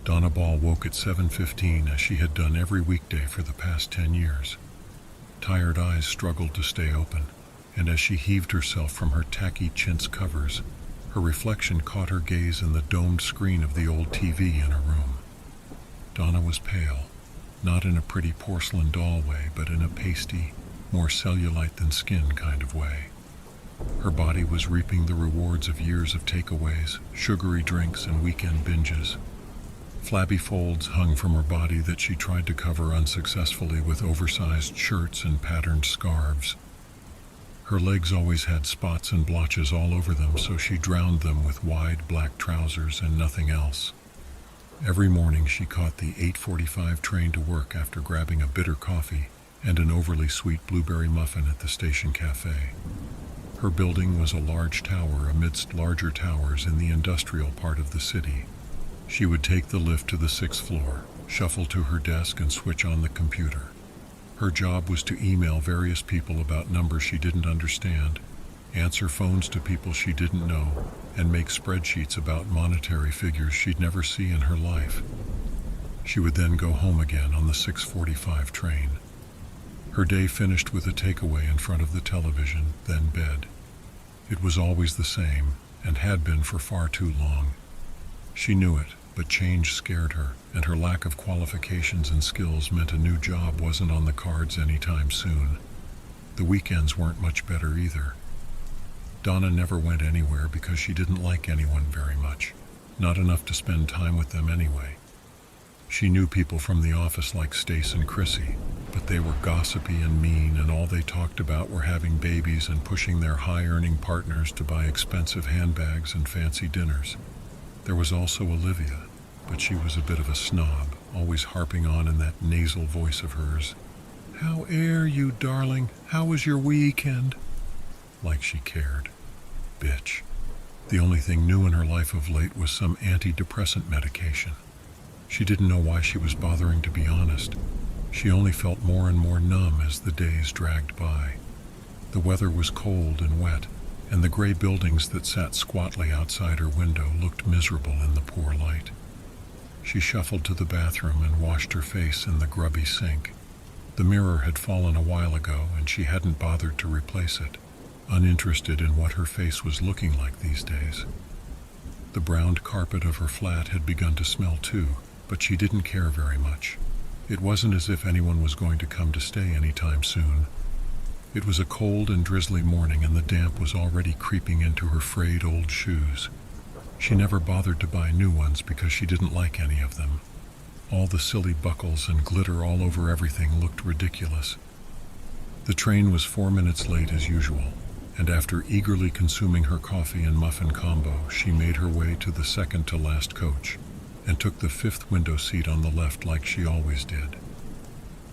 Donna Ball woke at 7:15 as she had done every weekday for the past 10 years. Tired eyes struggled to stay open, and as she heaved herself from her tacky chintz covers, her reflection caught her gaze in the domed screen of the old TV in her room. Donna was pale, not in a pretty porcelain doll way, but in a pasty, more cellulite than skin kind of way. Her body was reaping the rewards of years of takeaways, sugary drinks, and weekend binges. Flabby folds hung from her body that she tried to cover unsuccessfully with oversized shirts and patterned scarves. Her legs always had spots and blotches all over them, so she drowned them with wide black trousers and nothing else. Every morning she caught the 8:45 train to work after grabbing a bitter coffee and an overly sweet blueberry muffin at the station cafe. Her building was a large tower amidst larger towers in the industrial part of the city. She would take the lift to the 6th floor, shuffle to her desk, and switch on the computer. Her job was to email various people about numbers she didn't understand, answer phones to people she didn't know, and make spreadsheets about monetary figures she'd never see in her life. She would then go home again on the 6:45 train. Her day finished with a takeaway in front of the television, then bed. It was always the same, and had been for far too long. She knew it, but change scared her, and her lack of qualifications and skills meant a new job wasn't on the cards anytime soon. The weekends weren't much better either. Donna never went anywhere because she didn't like anyone very much, not enough to spend time with them anyway. She knew people from the office like Stace and Chrissy, but they were gossipy and mean, and all they talked about were having babies and pushing their high-earning partners to buy expensive handbags and fancy dinners. There was also Olivia, but she was a bit of a snob, always harping on in that nasal voice of hers. "How air you, darling? How was your weekend?" Like she cared. Bitch. The only thing new in her life of late was some antidepressant medication. She didn't know why she was bothering, to be honest. She only felt more and more numb as the days dragged by. The weather was cold and wet, and the gray buildings that sat squatly outside her window looked miserable in the poor light. She shuffled to the bathroom and washed her face in the grubby sink. The mirror had fallen a while ago, and she hadn't bothered to replace it, uninterested in what her face was looking like these days. The browned carpet of her flat had begun to smell too, but she didn't care very much. It wasn't as if anyone was going to come to stay anytime soon. It was a cold and drizzly morning, and the damp was already creeping into her frayed old shoes. She never bothered to buy new ones because she didn't like any of them. All the silly buckles and glitter all over everything looked ridiculous. The train was 4 minutes late as usual, and after eagerly consuming her coffee and muffin combo, she made her way to the second-to-last coach and took the 5th window seat on the left like she always did.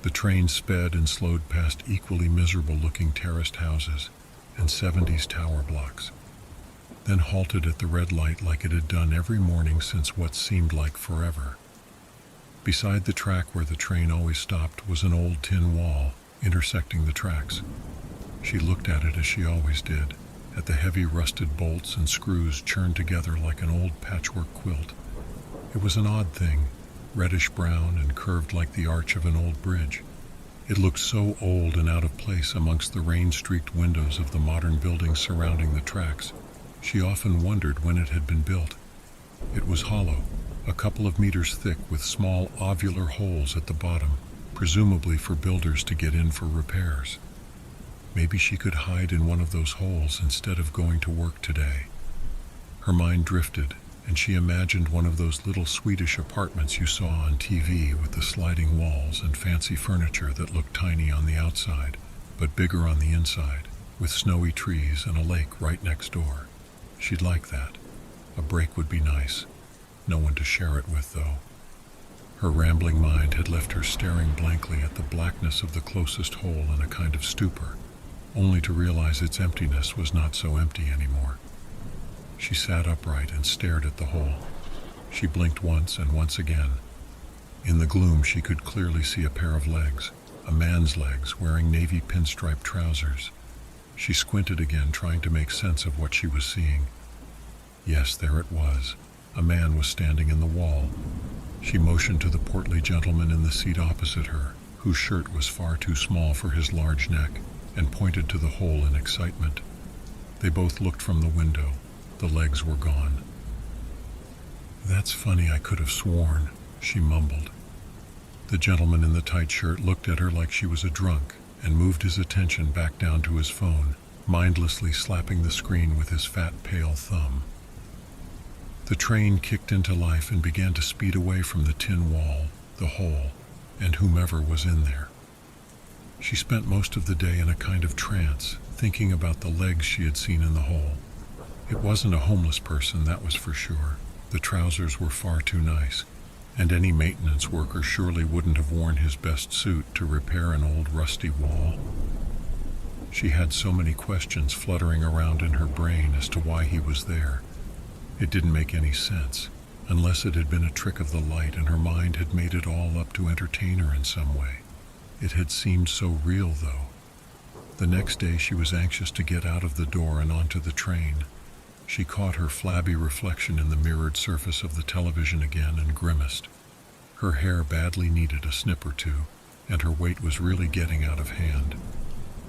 The train sped and slowed past equally miserable-looking terraced houses and 70s tower blocks, then halted at the red light like it had done every morning since what seemed like forever. Beside the track where the train always stopped was an old tin wall intersecting the tracks. She looked at it as she always did, at the heavy rusted bolts and screws churned together like an old patchwork quilt. It was an odd thing, reddish-brown and curved like the arch of an old bridge. It looked so old and out of place amongst the rain-streaked windows of the modern buildings surrounding the tracks. She often wondered when it had been built. It was hollow, a couple of meters thick, with small ovular holes at the bottom, presumably for builders to get in for repairs. Maybe she could hide in one of those holes instead of going to work today. Her mind drifted, and she imagined one of those little Swedish apartments you saw on TV with the sliding walls and fancy furniture that looked tiny on the outside, but bigger on the inside, with snowy trees and a lake right next door. She'd like that. A break would be nice. No one to share it with, though. Her rambling mind had left her staring blankly at the blackness of the closest hole in a kind of stupor, only to realize its emptiness was not so empty anymore. She sat upright and stared at the hole. She blinked once and once again. In the gloom, she could clearly see a pair of legs, a man's legs wearing navy pinstripe trousers. She squinted again, trying to make sense of what she was seeing. Yes, there it was. A man was standing in the wall. She motioned to the portly gentleman in the seat opposite her, whose shirt was far too small for his large neck, and pointed to the hole in excitement. They both looked from the window. The legs were gone. "That's funny, I could have sworn," she mumbled. The gentleman in the tight shirt looked at her like she was a drunk and moved his attention back down to his phone, mindlessly slapping the screen with his fat, pale thumb. The train kicked into life and began to speed away from the tin wall, the hole, and whomever was in there. She spent most of the day in a kind of trance, thinking about the legs she had seen in the hole. It wasn't a homeless person, that was for sure. The trousers were far too nice, and any maintenance worker surely wouldn't have worn his best suit to repair an old rusty wall. She had so many questions fluttering around in her brain as to why he was there. It didn't make any sense, unless it had been a trick of the light and her mind had made it all up to entertain her in some way. It had seemed so real, though. The next day she was anxious to get out of the door and onto the train. She caught her flabby reflection in the mirrored surface of the television again and grimaced. Her hair badly needed a snip or two, and her weight was really getting out of hand.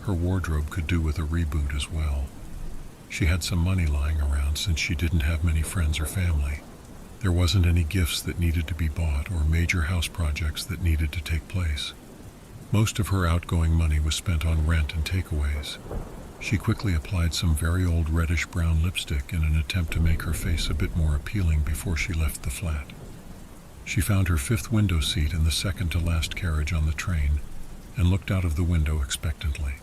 Her wardrobe could do with a reboot as well. She had some money lying around since she didn't have many friends or family. There wasn't any gifts that needed to be bought or major house projects that needed to take place. Most of her outgoing money was spent on rent and takeaways. She quickly applied some very old reddish-brown lipstick in an attempt to make her face a bit more appealing before she left the flat. She found her fifth window seat in the second-to-last carriage on the train and looked out of the window expectantly.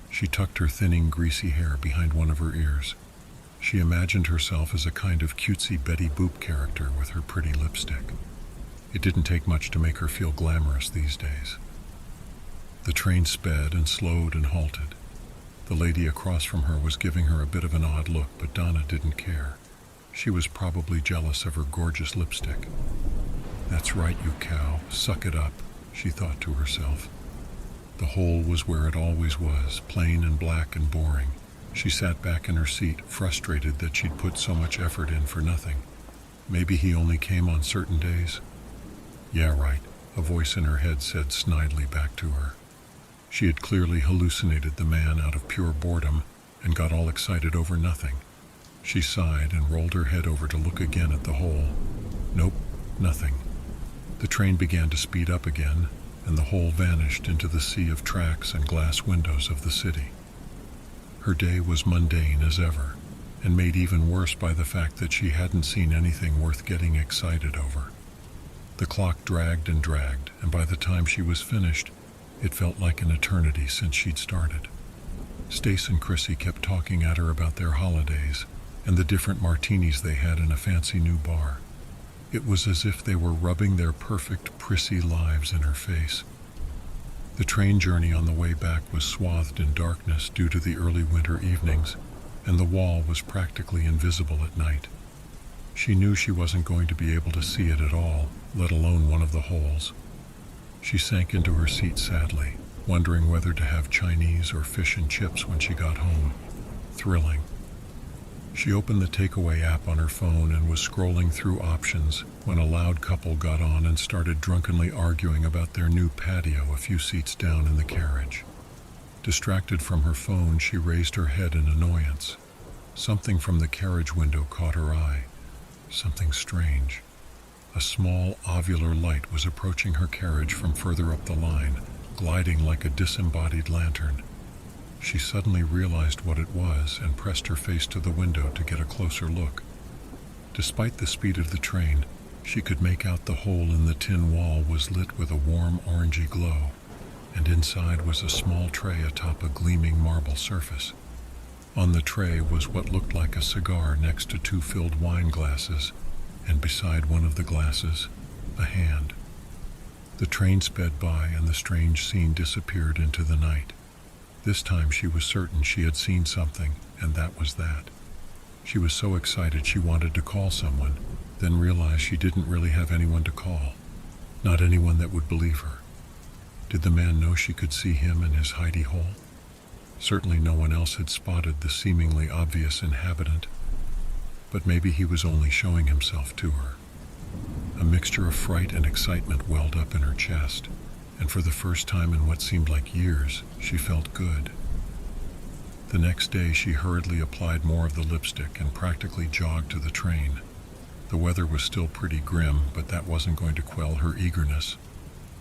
She tucked her thinning, greasy hair behind one of her ears. She imagined herself as a kind of cutesy Betty Boop character with her pretty lipstick. It didn't take much to make her feel glamorous these days. The train sped and slowed and halted. The lady across from her was giving her a bit of an odd look, but Donna didn't care. She was probably jealous of her gorgeous lipstick. "That's right, you cow, suck it up," she thought to herself. The hole was where it always was, plain and black and boring. She sat back in her seat, frustrated that she'd put so much effort in for nothing. Maybe he only came on certain days? "Yeah, right," a voice in her head said snidely back to her. She had clearly hallucinated the man out of pure boredom and got all excited over nothing. She sighed and rolled her head over to look again at the hole. Nope, nothing. The train began to speed up again, and the hole vanished into the sea of tracks and glass windows of the city. Her day was mundane as ever, and made even worse by the fact that she hadn't seen anything worth getting excited over. The clock dragged and dragged, and by the time she was finished, it felt like an eternity since she'd started. Stace and Chrissy kept talking at her about their holidays and the different martinis they had in a fancy new bar. It was as if they were rubbing their perfect, prissy lives in her face. The train journey on the way back was swathed in darkness due to the early winter evenings, and the wall was practically invisible at night. She knew she wasn't going to be able to see it at all, let alone one of the holes. She sank into her seat sadly, wondering whether to have Chinese or fish and chips when she got home. Thrilling. She opened the takeaway app on her phone and was scrolling through options when a loud couple got on and started drunkenly arguing about their new patio a few seats down in the carriage. Distracted from her phone, she raised her head in annoyance. Something from the carriage window caught her eye. Something strange. A small, ovular light was approaching her carriage from further up the line, gliding like a disembodied lantern. She suddenly realized what it was and pressed her face to the window to get a closer look. Despite the speed of the train, she could make out the hole in the tin wall was lit with a warm orangey glow, and inside was a small tray atop a gleaming marble surface. On the tray was what looked like a cigar next to two filled wine glasses, and beside one of the glasses, a hand. The train sped by and the strange scene disappeared into the night. This time she was certain she had seen something, and that was that. She was so excited she wanted to call someone, then realized she didn't really have anyone to call. Not anyone that would believe her. Did the man know she could see him in his hidey hole? Certainly no one else had spotted the seemingly obvious inhabitant, but maybe he was only showing himself to her. A mixture of fright and excitement welled up in her chest, and for the first time in what seemed like years, she felt good. The next day, she hurriedly applied more of the lipstick and practically jogged to the train. The weather was still pretty grim, but that wasn't going to quell her eagerness.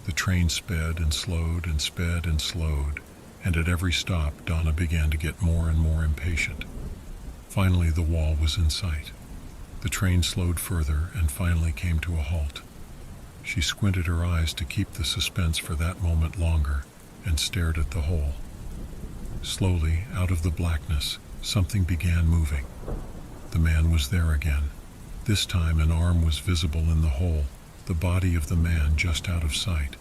The train sped and slowed and sped and slowed, and at every stop, Donna began to get more and more impatient. Finally, the wall was in sight. The train slowed further and finally came to a halt. She squinted her eyes to keep the suspense for that moment longer and stared at the hole. Slowly, out of the blackness, something began moving. The man was there again. This time an arm was visible in the hole, the body of the man just out of sight.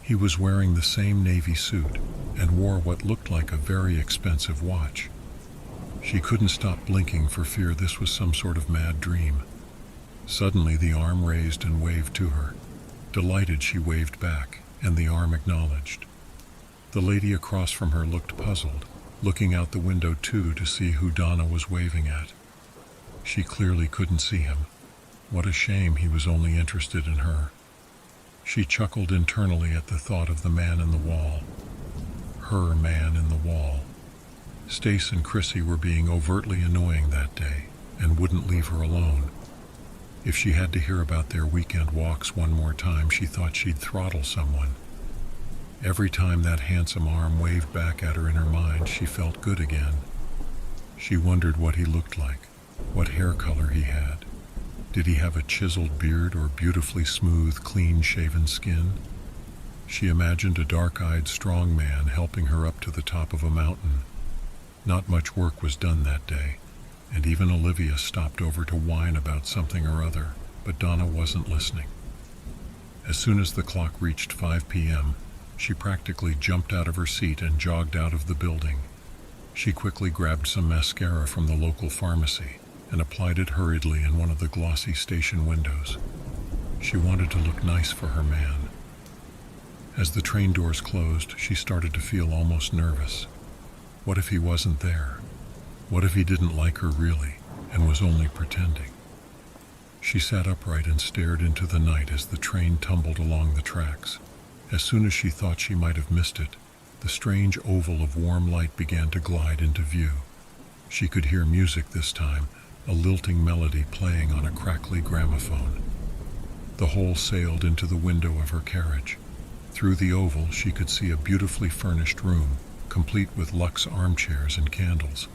He was wearing the same navy suit and wore what looked like a very expensive watch. She couldn't stop blinking for fear this was some sort of mad dream. Suddenly the arm raised and waved to her. Delighted, she waved back, and the arm acknowledged. The lady across from her looked puzzled, looking out the window too to see who Donna was waving at. She clearly couldn't see him. What a shame he was only interested in her. She chuckled internally at the thought of the man in the wall. Her man in the wall. Stace and Chrissy were being overtly annoying that day and wouldn't leave her alone. If she had to hear about their weekend walks one more time, she thought she'd throttle someone. Every time that handsome arm waved back at her in her mind, she felt good again. She wondered what he looked like, what hair color he had. Did he have a chiseled beard or beautifully smooth, clean-shaven skin? She imagined a dark-eyed, strong man helping her up to the top of a mountain. Not much work was done that day, and even Olivia stopped over to whine about something or other, but Donna wasn't listening. As soon as the clock reached 5 p.m., she practically jumped out of her seat and jogged out of the building. She quickly grabbed some mascara from the local pharmacy and applied it hurriedly in one of the glossy station windows. She wanted to look nice for her man. As the train doors closed, she started to feel almost nervous. What if he wasn't there? What if he didn't like her really and was only pretending? She sat upright and stared into the night as the train tumbled along the tracks. As soon as she thought she might have missed it, the strange oval of warm light began to glide into view. She could hear music this time, a lilting melody playing on a crackly gramophone. The whole sailed into the window of her carriage. Through the oval, she could see a beautifully furnished room, complete with luxe armchairs and candles.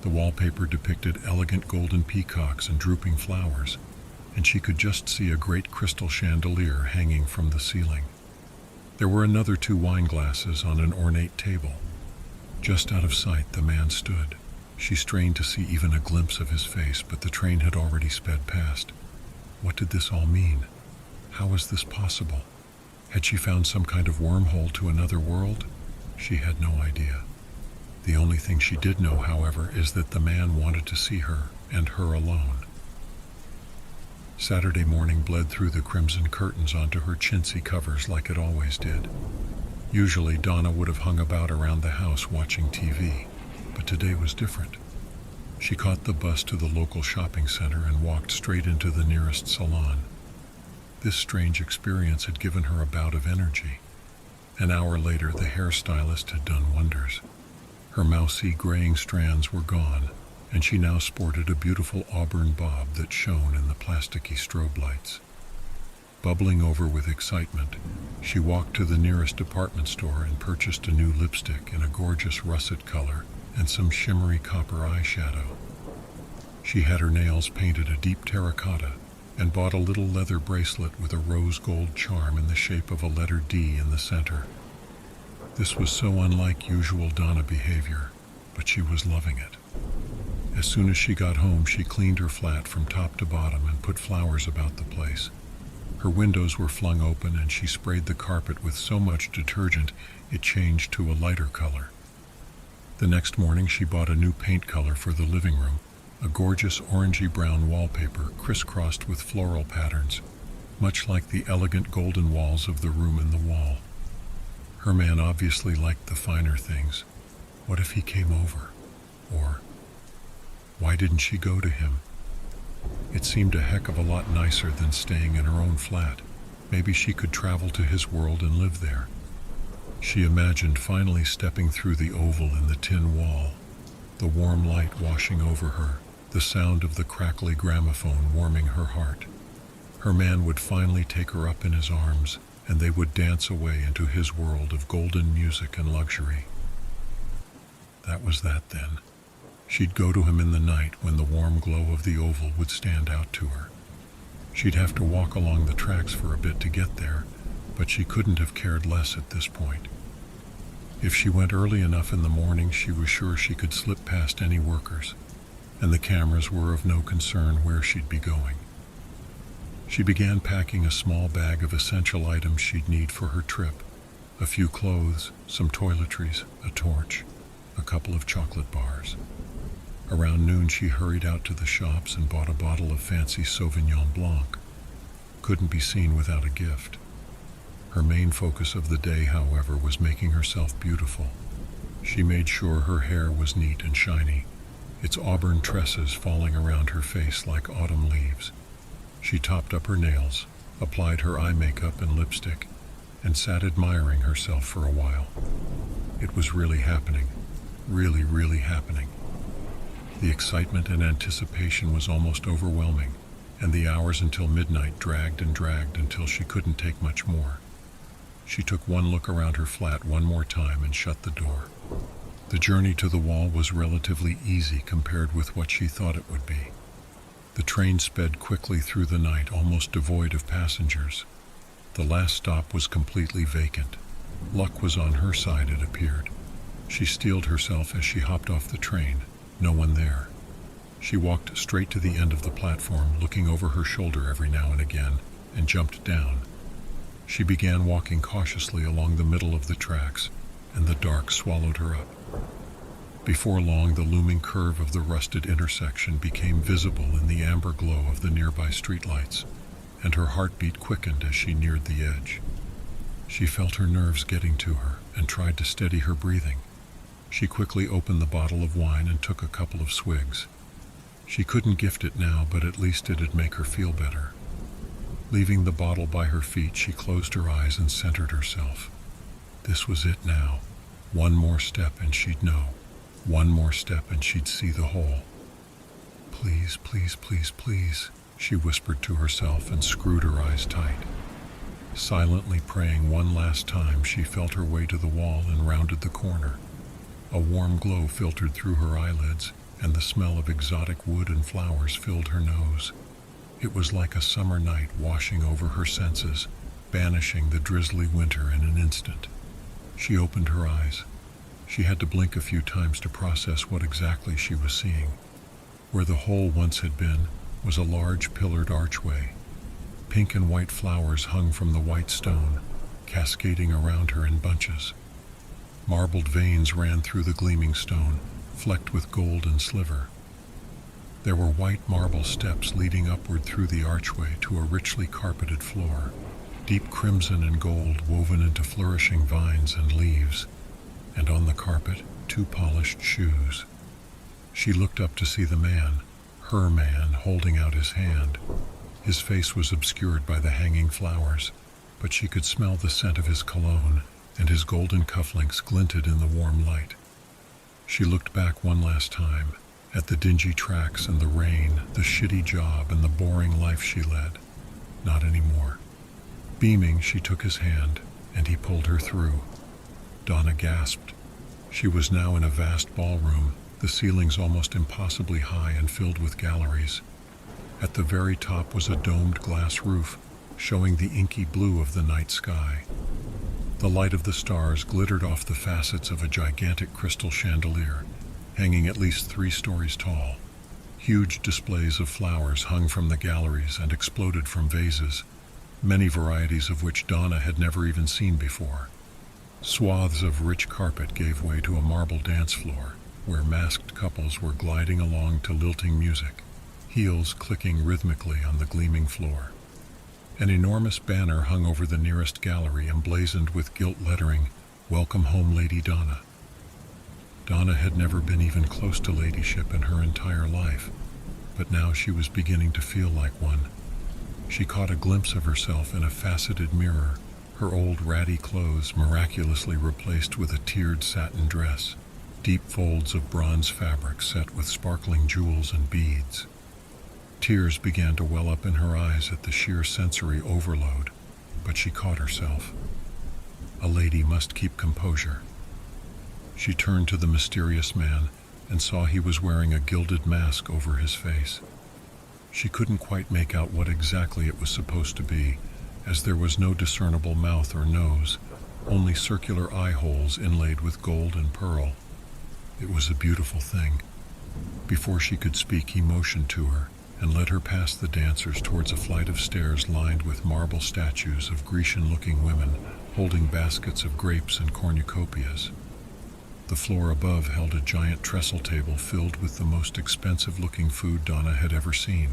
The wallpaper depicted elegant golden peacocks and drooping flowers, and she could just see a great crystal chandelier hanging from the ceiling. There were another 2 wine glasses on an ornate table. Just out of sight, the man stood. She strained to see even a glimpse of his face, but the train had already sped past. What did this all mean? How was this possible? Had she found some kind of wormhole to another world? She had no idea. The only thing she did know, however, is that the man wanted to see her, and her alone. Saturday morning bled through the crimson curtains onto her chintzy covers like it always did. Usually Donna would have hung about around the house watching TV, but today was different. She caught the bus to the local shopping center and walked straight into the nearest salon. This strange experience had given her a bout of energy. An hour later, the hairstylist had done wonders. Her mousy, graying strands were gone, and she now sported a beautiful auburn bob that shone in the plasticky strobe lights. Bubbling over with excitement, she walked to the nearest department store and purchased a new lipstick in a gorgeous russet color and some shimmery copper eyeshadow. She had her nails painted a deep terracotta and bought a little leather bracelet with a rose gold charm in the shape of a letter D in the center. This was so unlike usual Donna behavior, but she was loving it. As soon as she got home, she cleaned her flat from top to bottom and put flowers about the place. Her windows were flung open and she sprayed the carpet with so much detergent it changed to a lighter color. The next morning she bought a new paint color for the living room, a gorgeous orangey-brown wallpaper crisscrossed with floral patterns, much like the elegant golden walls of the room in the wall. Her man obviously liked the finer things. What if he came over? Or why didn't she go to him? It seemed a heck of a lot nicer than staying in her own flat. Maybe she could travel to his world and live there. She imagined finally stepping through the oval in the tin wall, the warm light washing over her, the sound of the crackly gramophone warming her heart. Her man would finally take her up in his arms, and they would dance away into his world of golden music and luxury. That was that then. She'd go to him in the night when the warm glow of the oval would stand out to her. She'd have to walk along the tracks for a bit to get there, but she couldn't have cared less at this point. If she went early enough in the morning, she was sure she could slip past any workers, and the cameras were of no concern where she'd be going. She began packing a small bag of essential items she'd need for her trip: a few clothes, some toiletries, a torch, a couple of chocolate bars. Around noon, she hurried out to the shops and bought a bottle of fancy Sauvignon Blanc. Couldn't be seen without a gift. Her main focus of the day, however, was making herself beautiful. She made sure her hair was neat and shiny, its auburn tresses falling around her face like autumn leaves. She topped up her nails, applied her eye makeup and lipstick, and sat admiring herself for a while. It was really happening. Really, really happening. The excitement and anticipation was almost overwhelming, and the hours until midnight dragged and dragged until she couldn't take much more. She took one look around her flat one more time and shut the door. The journey to the wall was relatively easy compared with what she thought it would be. The train sped quickly through the night, almost devoid of passengers. The last stop was completely vacant. Luck was on her side, it appeared. She steeled herself as she hopped off the train. No one there. She walked straight to the end of the platform, looking over her shoulder every now and again, and jumped down. She began walking cautiously along the middle of the tracks, and the dark swallowed her up. Before long, the looming curve of the rusted intersection became visible in the amber glow of the nearby streetlights, and her heartbeat quickened as she neared the edge. She felt her nerves getting to her and tried to steady her breathing. She quickly opened the bottle of wine and took a couple of swigs. She couldn't gift it now, but at least it'd make her feel better. Leaving the bottle by her feet, she closed her eyes and centered herself. This was it now. One more step and she'd know. One more step and she'd see the whole. Please, please, please, please, she whispered to herself and screwed her eyes tight. Silently praying one last time, she felt her way to the wall and rounded the corner. A warm glow filtered through her eyelids, and the smell of exotic wood and flowers filled her nose. It was like a summer night washing over her senses, banishing the drizzly winter in an instant. She opened her eyes. She had to blink a few times to process what exactly she was seeing. Where the hole once had been was a large pillared archway. Pink and white flowers hung from the white stone, cascading around her in bunches. Marbled veins ran through the gleaming stone, flecked with gold and silver. There were white marble steps leading upward through the archway to a richly carpeted floor, deep crimson and gold woven into flourishing vines and leaves, and on the carpet, 2 polished shoes. She looked up to see the man, her man, holding out his hand. His face was obscured by the hanging flowers, but she could smell the scent of his cologne, and his golden cufflinks glinted in the warm light. She looked back one last time, at the dingy tracks and the rain, the shitty job and the boring life she led. Not anymore. Beaming, she took his hand, and he pulled her through. Donna gasped. She was now in a vast ballroom, the ceilings almost impossibly high and filled with galleries. At the very top was a domed glass roof, showing the inky blue of the night sky. The light of the stars glittered off the facets of a gigantic crystal chandelier, hanging at least 3 stories tall. Huge displays of flowers hung from the galleries and exploded from vases, many varieties of which Donna had never even seen before. Swaths of rich carpet gave way to a marble dance floor, where masked couples were gliding along to lilting music, heels clicking rhythmically on the gleaming floor. An enormous banner hung over the nearest gallery, emblazoned with gilt lettering, "Welcome home, Lady Donna." Donna had never been even close to ladyship in her entire life, but now she was beginning to feel like one. She caught a glimpse of herself in a faceted mirror, her old ratty clothes miraculously replaced with a tiered satin dress, deep folds of bronze fabric set with sparkling jewels and beads. Tears began to well up in her eyes at the sheer sensory overload, but she caught herself. A lady must keep composure. She turned to the mysterious man and saw he was wearing a gilded mask over his face. She couldn't quite make out what exactly it was supposed to be, as there was no discernible mouth or nose, only circular eye holes inlaid with gold and pearl. It was a beautiful thing. Before she could speak, he motioned to her and led her past the dancers towards a flight of stairs lined with marble statues of Grecian-looking women holding baskets of grapes and cornucopias. The floor above held a giant trestle table filled with the most expensive-looking food Donna had ever seen.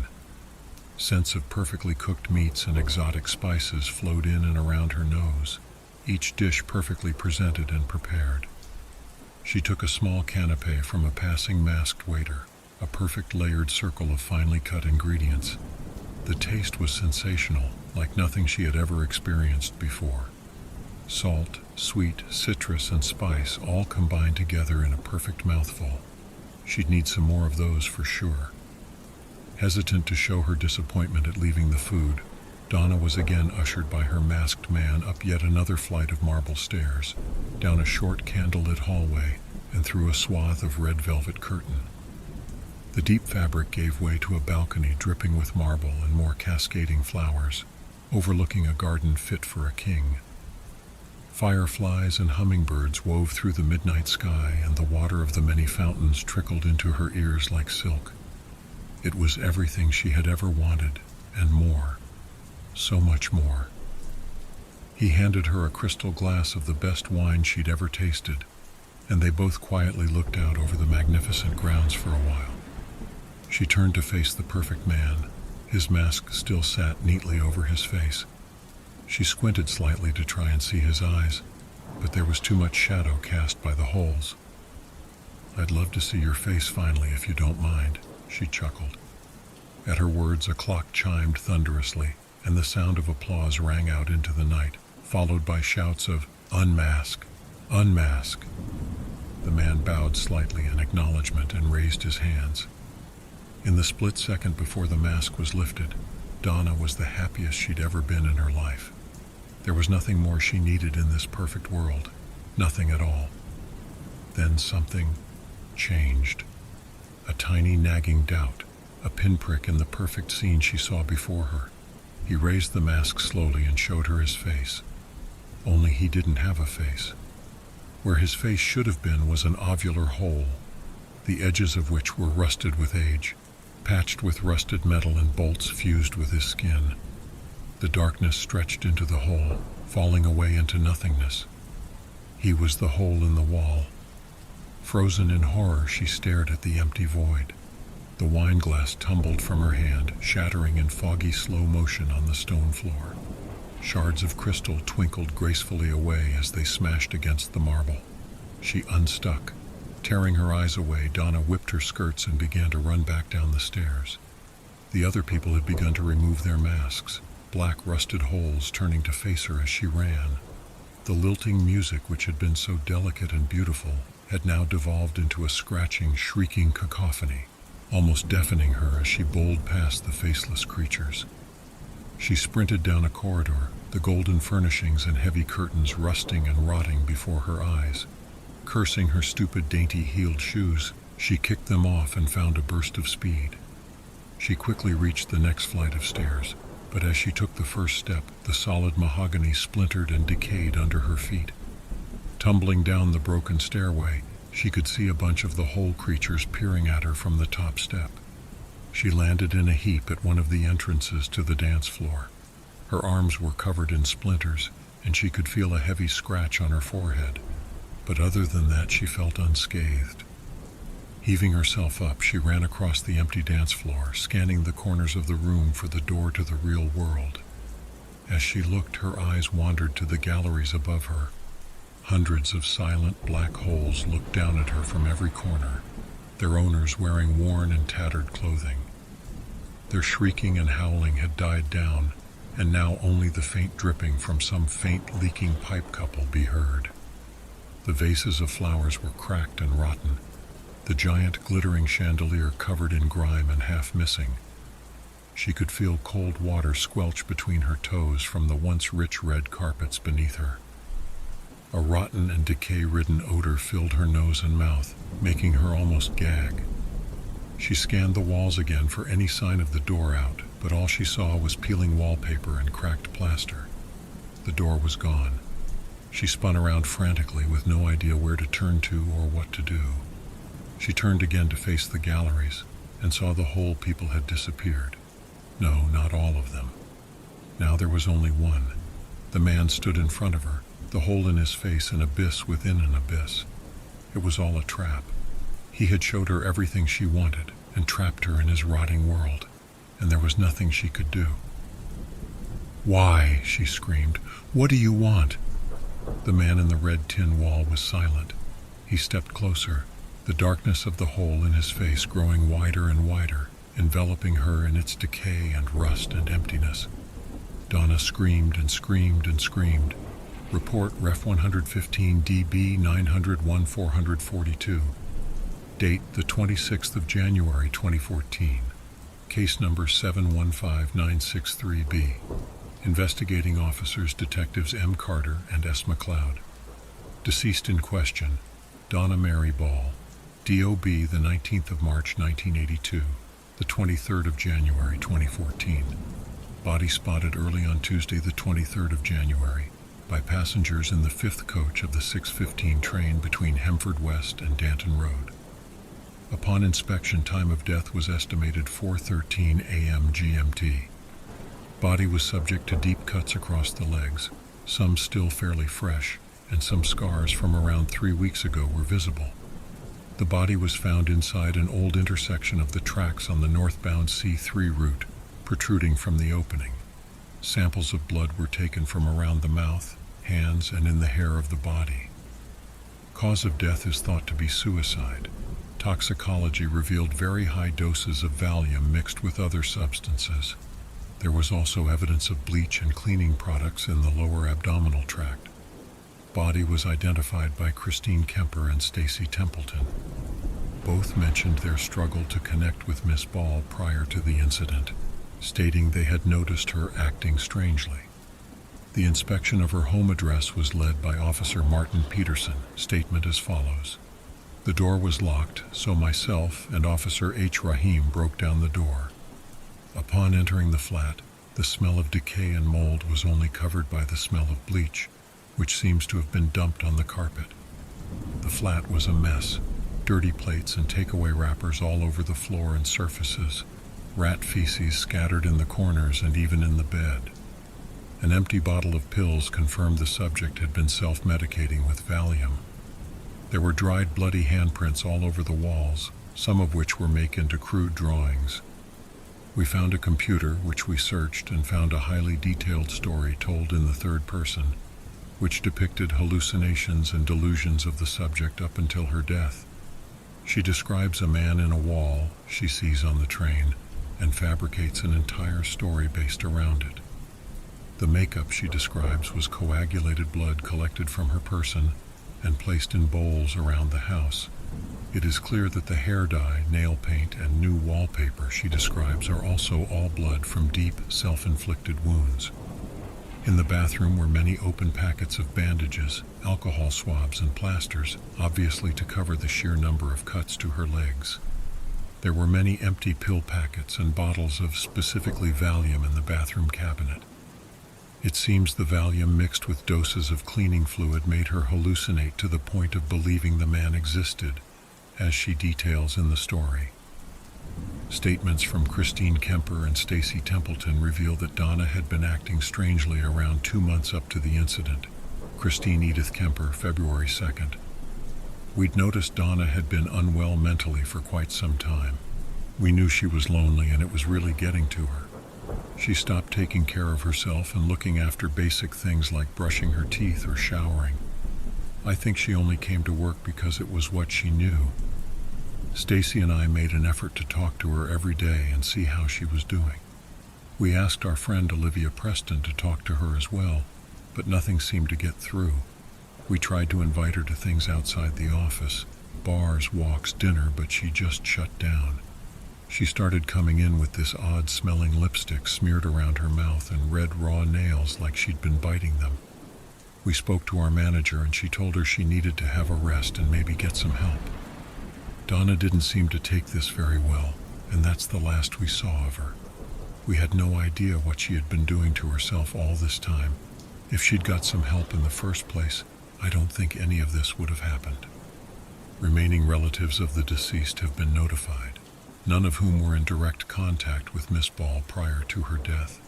Scents of perfectly cooked meats and exotic spices flowed in and around her nose, each dish perfectly presented and prepared. She took a small canapé from a passing masked waiter, a perfect layered circle of finely cut ingredients. The taste was sensational, like nothing she had ever experienced before. Salt, sweet, citrus, and spice all combined together in a perfect mouthful. She'd need some more of those for sure. Hesitant to show her disappointment at leaving the food, Donna was again ushered by her masked man up yet another flight of marble stairs, down a short candlelit hallway, and through a swath of red velvet curtain. The deep fabric gave way to a balcony dripping with marble and more cascading flowers, overlooking a garden fit for a king. Fireflies and hummingbirds wove through the midnight sky, and the water of the many fountains trickled into her ears like silk. It was everything she had ever wanted, and more. So much more. He handed her a crystal glass of the best wine she'd ever tasted, and they both quietly looked out over the magnificent grounds for a while. She turned to face the perfect man. His mask still sat neatly over his face. She squinted slightly to try and see his eyes, but there was too much shadow cast by the holes. "I'd love to see your face finally, if you don't mind," she chuckled. At her words, a clock chimed thunderously, and the sound of applause rang out into the night, followed by shouts of, "Unmask! Unmask!" The man bowed slightly in acknowledgement and raised his hands. In the split second before the mask was lifted, Donna was the happiest she'd ever been in her life. There was nothing more she needed in this perfect world, nothing at all. Then something changed. A tiny nagging doubt, a pinprick in the perfect scene she saw before her. He raised the mask slowly and showed her his face. Only he didn't have a face. Where his face should have been was an ovular hole, the edges of which were rusted with age, patched with rusted metal and bolts fused with his skin. The darkness stretched into the hole, falling away into nothingness. He was the hole in the wall. Frozen in horror, she stared at the empty void. The wine glass tumbled from her hand, shattering in foggy slow motion on the stone floor. Shards of crystal twinkled gracefully away as they smashed against the marble. She unstuck. Tearing her eyes away, Donna whipped her skirts and began to run back down the stairs. The other people had begun to remove their masks, black rusted holes turning to face her as she ran. The lilting music, which had been so delicate and beautiful, had now devolved into a scratching, shrieking cacophony, almost deafening her as she bowled past the faceless creatures. She sprinted down a corridor, the golden furnishings and heavy curtains rusting and rotting before her eyes. Cursing her stupid dainty-heeled shoes, she kicked them off and found a burst of speed. She quickly reached the next flight of stairs, but as she took the first step, the solid mahogany splintered and decayed under her feet. Tumbling down the broken stairway, she could see a bunch of the hole creatures peering at her from the top step. She landed in a heap at one of the entrances to the dance floor. Her arms were covered in splinters, and she could feel a heavy scratch on her forehead. But other than that, she felt unscathed. Heaving herself up, she ran across the empty dance floor, scanning the corners of the room for the door to the real world. As she looked, her eyes wandered to the galleries above her. Hundreds of silent black holes looked down at her from every corner, their owners wearing worn and tattered clothing. Their shrieking and howling had died down, and now only the faint dripping from some faint leaking pipe could be heard. The vases of flowers were cracked and rotten, the giant glittering chandelier covered in grime and half missing. She could feel cold water squelch between her toes from the once rich red carpets beneath her. A rotten and decay-ridden odor filled her nose and mouth, making her almost gag. She scanned the walls again for any sign of the door out, but all she saw was peeling wallpaper and cracked plaster. The door was gone. She spun around frantically with no idea where to turn to or what to do. She turned again to face the galleries and saw the whole people had disappeared. No, not all of them. Now there was only one. The man stood in front of her, the hole in his face an abyss within an abyss. It was all a trap. He had showed her everything she wanted and trapped her in his rotting world, and there was nothing she could do. "Why?" she screamed. "What do you want?" The man in the red tin wall was silent. He stepped closer, the darkness of the hole in his face growing wider and wider, enveloping her in its decay and rust and emptiness. Donna screamed and screamed and screamed. Report Ref 115 DB 901 442. Date the 26th of January 2014. Case number 715963B. Investigating officers Detectives M. Carter and S. McLeod. Deceased in question, Donna Mary Ball. DOB the 19th of March 1982, the 23rd of January 2014. Body spotted early on Tuesday the 23rd of January by passengers in the 5th coach of the 6:15 train between Hemford West and Danton Road. Upon inspection, time of death was estimated 4:13 a.m. GMT. Body was subject to deep cuts across the legs, some still fairly fresh, and some scars from around 3 weeks ago were visible. The body was found inside an old intersection of the tracks on the northbound C3 route, protruding from the opening. Samples of blood were taken from around the mouth, hands, and in the hair of the body. Cause of death is thought to be suicide. Toxicology revealed very high doses of Valium mixed with other substances. There was also evidence of bleach and cleaning products in the lower abdominal tract. Body was identified by Christine Kemper and Stacy Templeton. Both mentioned their struggle to connect with Miss Ball prior to the incident, stating they had noticed her acting strangely. The inspection of her home address was led by Officer Martin Peterson. Statement as follows. The door was locked, so myself and Officer H. Rahim broke down the door. Upon entering the flat, the smell of decay and mold was only covered by the smell of bleach, which seems to have been dumped on the carpet. The flat was a mess, dirty plates and takeaway wrappers all over the floor and surfaces, rat feces scattered in the corners and even in the bed. An empty bottle of pills confirmed the subject had been self-medicating with Valium. There were dried bloody handprints all over the walls, some of which were made into crude drawings. We found a computer, which we searched, and found a highly detailed story told in the third person, which depicted hallucinations and delusions of the subject up until her death. She describes a man in a wall she sees on the train and fabricates an entire story based around it. The makeup she describes was coagulated blood collected from her person and placed in bowls around the house. It is clear that the hair dye, nail paint, and new wallpaper she describes are also all blood from deep, self-inflicted wounds. In the bathroom were many open packets of bandages, alcohol swabs, and plasters, obviously to cover the sheer number of cuts to her legs. There were many empty pill packets and bottles of specifically Valium in the bathroom cabinet. It seems the Valium mixed with doses of cleaning fluid made her hallucinate to the point of believing the man existed, as she details in the story. Statements from Christine Kemper and Stacy Templeton reveal that Donna had been acting strangely around 2 months up to the incident. Christine Edith Kemper, February 2nd. We'd noticed Donna had been unwell mentally for quite some time. We knew she was lonely and it was really getting to her. She stopped taking care of herself and looking after basic things like brushing her teeth or showering. I think she only came to work because it was what she knew. Stacy and I made an effort to talk to her every day and see how she was doing. We asked our friend Olivia Preston to talk to her as well, but nothing seemed to get through. We tried to invite her to things outside the office, bars, walks, dinner, but she just shut down. She started coming in with this odd-smelling lipstick smeared around her mouth and red raw nails like she'd been biting them. We spoke to our manager and she told her she needed to have a rest and maybe get some help. Donna didn't seem to take this very well, and that's the last we saw of her. We had no idea what she had been doing to herself all this time. If she'd got some help in the first place, I don't think any of this would have happened. Remaining relatives of the deceased have been notified, none of whom were in direct contact with Miss Ball prior to her death.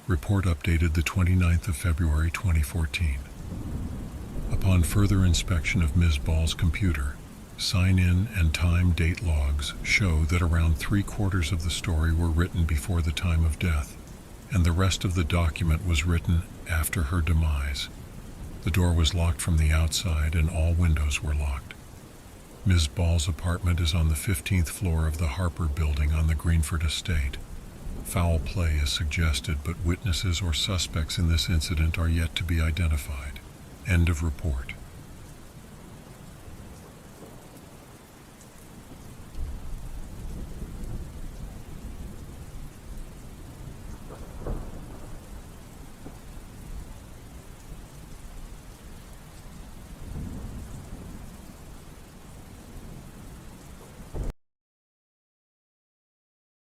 Report updated the 29th of February 2014. Upon further inspection of Ms. Ball's computer, sign-in and time date logs show that around 3/4 of the story were written before the time of death, and the rest of the document was written after her demise. The door was locked from the outside and all windows were locked. Ms. Ball's apartment is on the 15th floor of the Harper building on the Greenford estate. Foul play is suggested, but witnesses or suspects in this incident are yet to be identified. End of report.